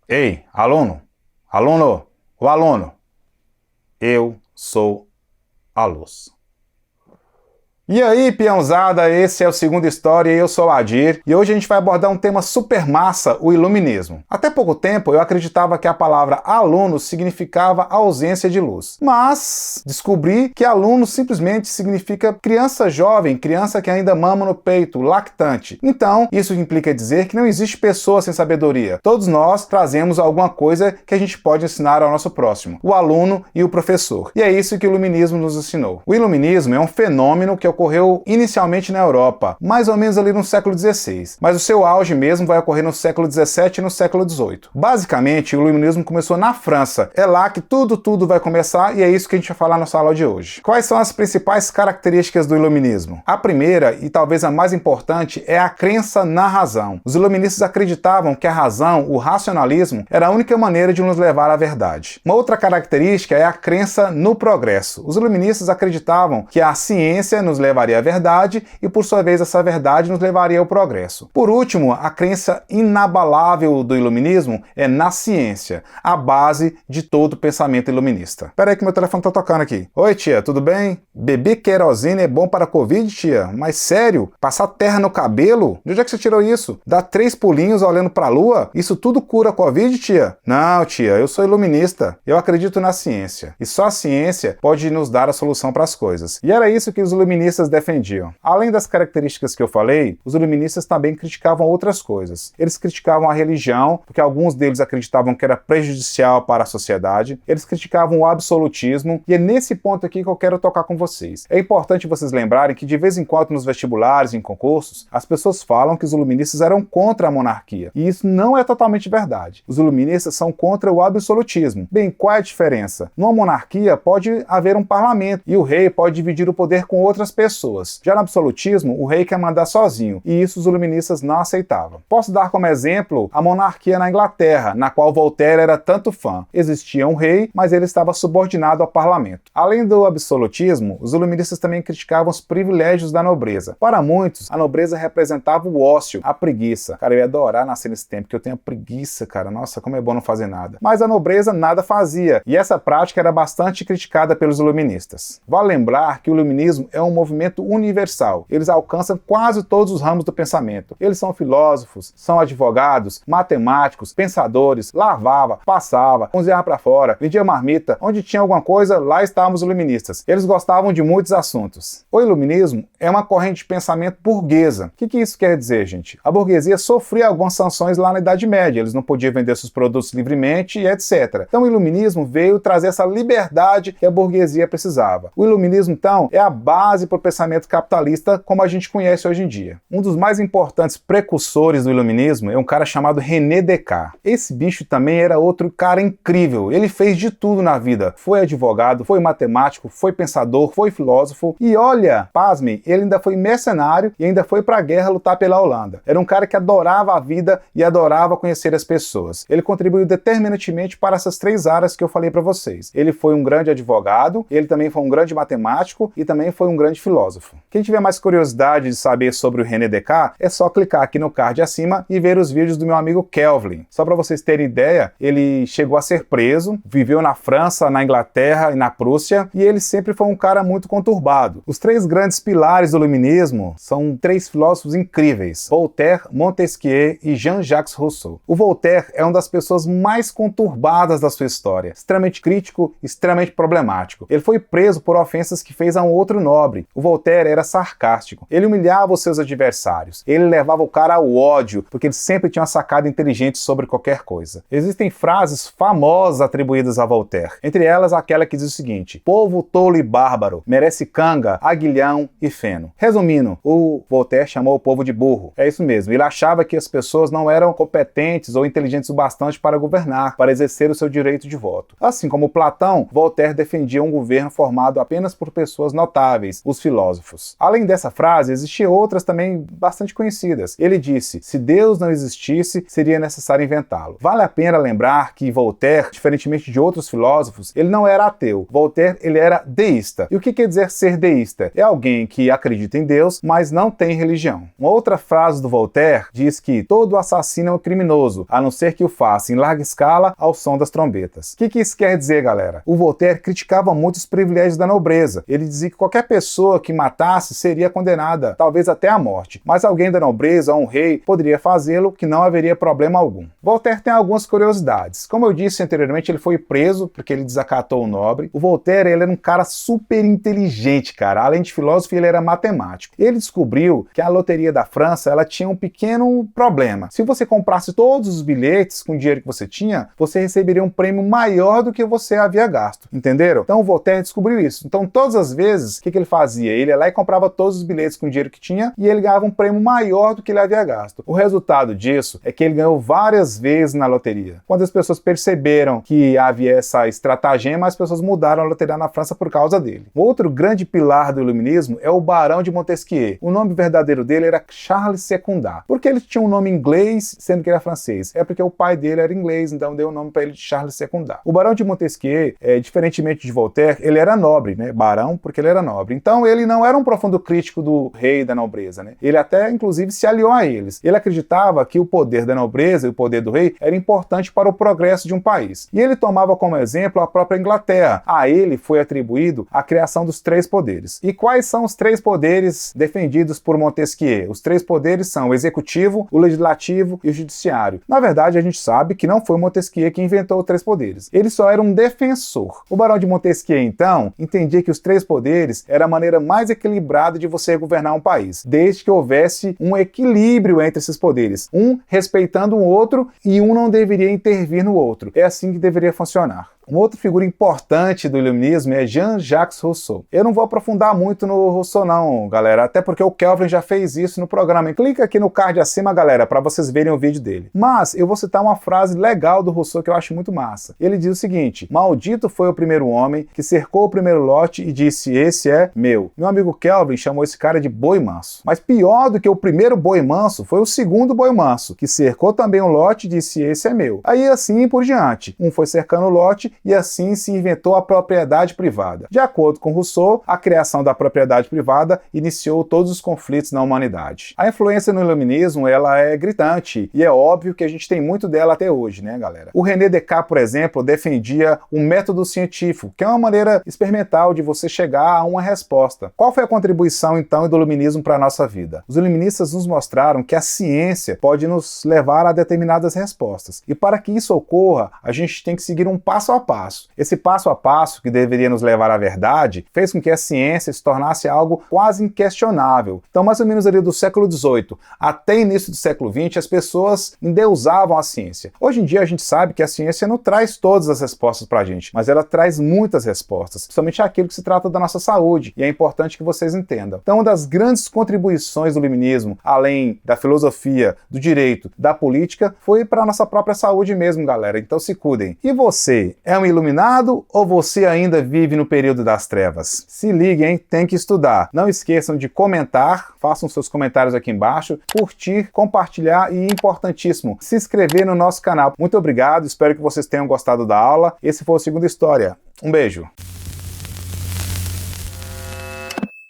Ei, aluno, aluno, o aluno, eu sou a luz. E aí, peãozada, esse é o Segunda História e eu sou o Adir, e hoje a gente vai abordar um tema super massa, o iluminismo. Até pouco tempo eu acreditava que a palavra aluno significava ausência de luz, mas descobri que aluno simplesmente significa criança jovem, criança que ainda mama no peito, lactante. Então, isso implica dizer que não existe pessoa sem sabedoria. Todos nós trazemos alguma coisa que a gente pode ensinar ao nosso próximo, o aluno e o professor. E é isso que o iluminismo nos ensinou. O iluminismo é um fenômeno que ocorreu inicialmente na Europa, mais ou menos ali no século XVI, mas o seu auge mesmo vai ocorrer no século XVII e no século XVIII. Basicamente, o iluminismo começou na França, é lá que tudo vai começar e é isso que a gente vai falar na nossa aula de hoje. Quais são as principais características do iluminismo? A primeira, e talvez a mais importante, é a crença na razão. Os iluministas acreditavam que a razão, o racionalismo, era a única maneira de nos levar à verdade. Uma outra característica é a crença no progresso. Os iluministas acreditavam que a ciência nos levaria à verdade e, por sua vez, essa verdade nos levaria ao progresso. Por último, a crença inabalável do iluminismo é na ciência, a base de todo pensamento iluminista. Pera aí que meu telefone tá tocando aqui. Oi, tia, tudo bem? Beber querosene é bom para a Covid, tia? Mas sério? Passar terra no cabelo? De onde é que você tirou isso? Dar 3 pulinhos olhando para a lua? Isso tudo cura a Covid, tia? Não, tia, eu sou iluminista. Eu acredito na ciência. E só a ciência pode nos dar a solução para as coisas. E era isso que os iluministas defendiam. Além das características que eu falei, os iluministas também criticavam outras coisas. Eles criticavam a religião, porque alguns deles acreditavam que era prejudicial para a sociedade. Eles criticavam o absolutismo, e é nesse ponto aqui que eu quero tocar com vocês. É importante vocês lembrarem que de vez em quando nos vestibulares, em concursos, as pessoas falam que os iluministas eram contra a monarquia, e isso não é totalmente verdade. Os iluministas são contra o absolutismo. Bem, qual é a diferença? Numa monarquia pode haver um parlamento, e o rei pode dividir o poder com outras pessoas. Já no absolutismo, o rei quer mandar sozinho, e isso os iluministas não aceitavam. Posso dar como exemplo a monarquia na Inglaterra, na qual Voltaire era tanto fã. Existia um rei, mas ele estava subordinado ao parlamento. Além do absolutismo, os iluministas também criticavam os privilégios da nobreza. Para muitos, a nobreza representava o ócio, a preguiça. Cara, eu ia adorar nascer nesse tempo, porque eu tenho preguiça, cara. Nossa, como é bom não fazer nada. Mas a nobreza nada fazia, e essa prática era bastante criticada pelos iluministas. Vale lembrar que o iluminismo é um movimento universal. Eles alcançam quase todos os ramos do pensamento. Eles são filósofos, são advogados, matemáticos, pensadores, lavava, passava, cozinhava para fora, vendia marmita. Onde tinha alguma coisa, lá estavam os iluministas. Eles gostavam de muitos assuntos. O iluminismo é uma corrente de pensamento burguesa. O que isso quer dizer, gente? A burguesia sofria algumas sanções lá na Idade Média. Eles não podiam vender seus produtos livremente e etc. Então o iluminismo veio trazer essa liberdade que a burguesia precisava. O iluminismo, então, é a base para o pensamento capitalista como a gente conhece hoje em dia. Um dos mais importantes precursores do iluminismo é um cara chamado René Descartes. Esse bicho também era outro cara incrível. Ele fez de tudo na vida. Foi advogado, foi matemático, foi pensador, foi filósofo e olha, pasmem, ele ainda foi mercenário e ainda foi para a guerra lutar pela Holanda. Era um cara que adorava a vida e adorava conhecer as pessoas. Ele contribuiu determinantemente para essas 3 áreas que eu falei para vocês. Ele foi um grande advogado, ele também foi um grande matemático e também foi um grande filósofo. Quem tiver mais curiosidade de saber sobre o René Descartes, é só clicar aqui no card acima e ver os vídeos do meu amigo Kelvin. Só para vocês terem ideia, ele chegou a ser preso, viveu na França, na Inglaterra e na Prússia, e ele sempre foi um cara muito conturbado. Os 3 grandes pilares do iluminismo são 3 filósofos incríveis: Voltaire, Montesquieu e Jean-Jacques Rousseau. O Voltaire é uma das pessoas mais conturbadas da sua história, extremamente crítico, extremamente problemático. Ele foi preso por ofensas que fez a um outro nobre. O Voltaire era sarcástico. Ele humilhava os seus adversários. Ele levava o cara ao ódio, porque ele sempre tinha uma sacada inteligente sobre qualquer coisa. Existem frases famosas atribuídas a Voltaire. Entre elas, aquela que diz o seguinte: povo tolo e bárbaro, merece canga, aguilhão e feno. Resumindo, o Voltaire chamou o povo de burro. É isso mesmo. Ele achava que as pessoas não eram competentes ou inteligentes o bastante para governar, para exercer o seu direito de voto. Assim como Platão, Voltaire defendia um governo formado apenas por pessoas notáveis, os filósofos. Além dessa frase, existiam outras também bastante conhecidas. Ele disse: se Deus não existisse, seria necessário inventá-lo. Vale a pena lembrar que Voltaire, diferentemente de outros filósofos, ele não era ateu. Voltaire, ele era deísta. E o que quer dizer ser deísta? É alguém que acredita em Deus, mas não tem religião. Uma outra frase do Voltaire diz que todo assassino é um criminoso, a não ser que o faça em larga escala ao som das trombetas. O que isso quer dizer, galera? O Voltaire criticava muito os privilégios da nobreza. Ele dizia que qualquer pessoa que matasse seria condenada, talvez até à morte. Mas alguém da nobreza, ou um rei, poderia fazê-lo, que não haveria problema algum. Voltaire tem algumas curiosidades. Como eu disse anteriormente, ele foi preso porque ele desacatou o nobre. O Voltaire, ele era um cara super inteligente, cara. Além de filósofo, ele era matemático. Ele descobriu que a loteria da França, ela tinha um pequeno problema. Se você comprasse todos os bilhetes com o dinheiro que você tinha, você receberia um prêmio maior do que você havia gasto. Entenderam? Então o Voltaire descobriu isso. Então todas as vezes, o que ele fazia? Ele ia lá e comprava todos os bilhetes com o dinheiro que tinha e ele ganhava um prêmio maior do que ele havia gasto. O resultado disso é que ele ganhou várias vezes na loteria. Quando as pessoas perceberam que havia essa estratagema, as pessoas mudaram a loteria na França por causa dele. Outro grande pilar do iluminismo é o Barão de Montesquieu. O nome verdadeiro dele era Charles Secunda. Por que ele tinha um nome inglês, sendo que ele era francês? É porque o pai dele era inglês, então deu o nome para ele de Charles Secunda. O Barão de Montesquieu, diferentemente de Voltaire, ele era nobre, né? Barão, porque ele era nobre. Então ele não era um profundo crítico do rei e da nobreza, né? Ele até, inclusive, se aliou a eles. Ele acreditava que o poder da nobreza e o poder do rei era importante para o progresso de um país. E ele tomava como exemplo a própria Inglaterra. A ele foi atribuído a criação dos 3 poderes. E quais são os 3 poderes defendidos por Montesquieu? Os 3 poderes são o executivo, o legislativo e o judiciário. Na verdade, a gente sabe que não foi Montesquieu que inventou os 3 poderes. Ele só era um defensor. O Barão de Montesquieu, então, entendia que os 3 poderes era a maneira mais equilibrada de você governar um país, desde que houvesse um equilíbrio entre esses poderes, um respeitando o outro e um não deveria intervir no outro. É assim que deveria funcionar. Uma outra figura importante do iluminismo é Jean-Jacques Rousseau. Eu não vou aprofundar muito no Rousseau não, galera, até porque o Kelvin já fez isso no programa. Clica aqui no card acima, galera, para vocês verem o vídeo dele. Mas eu vou citar uma frase legal do Rousseau que eu acho muito massa. Ele diz o seguinte: maldito foi o primeiro homem que cercou o primeiro lote e disse, esse é meu. Meu amigo Kelvin chamou esse cara de boi manso. Mas pior do que o primeiro boi manso foi o segundo boi manso, que cercou também um lote e disse, esse é meu. Aí assim por diante. Um foi cercando o lote e assim se inventou a propriedade privada. De acordo com Rousseau, a criação da propriedade privada iniciou todos os conflitos na humanidade. A influência no iluminismo, ela é gritante e é óbvio que a gente tem muito dela até hoje, né, galera? O René Descartes, por exemplo, defendia o método científico, que é uma maneira experimental de você chegar a uma resposta. Qual foi a contribuição, então, do iluminismo para a nossa vida? Os iluministas nos mostraram que a ciência pode nos levar a determinadas respostas. E para que isso ocorra, a gente tem que seguir um passo a passo. Esse passo a passo, que deveria nos levar à verdade, fez com que a ciência se tornasse algo quase inquestionável. Então, mais ou menos ali do século XVIII até início do século XX, as pessoas endeusavam a ciência. Hoje em dia, a gente sabe que a ciência não traz todas as respostas para a gente, mas ela traz muitas respostas, principalmente aquilo que se trata da nossa saúde, e é importante que vocês entendam. Então, uma das grandes contribuições do iluminismo, além da filosofia, do direito, da política, foi para a nossa própria saúde mesmo, galera. Então, se cuidem. E você, é um iluminado ou você ainda vive no período das trevas? Se liguem, hein? Tem que estudar. Não esqueçam de comentar, façam seus comentários aqui embaixo, curtir, compartilhar e, importantíssimo, se inscrever no nosso canal. Muito obrigado, espero que vocês tenham gostado da aula. Esse foi o Segunda História. Um beijo!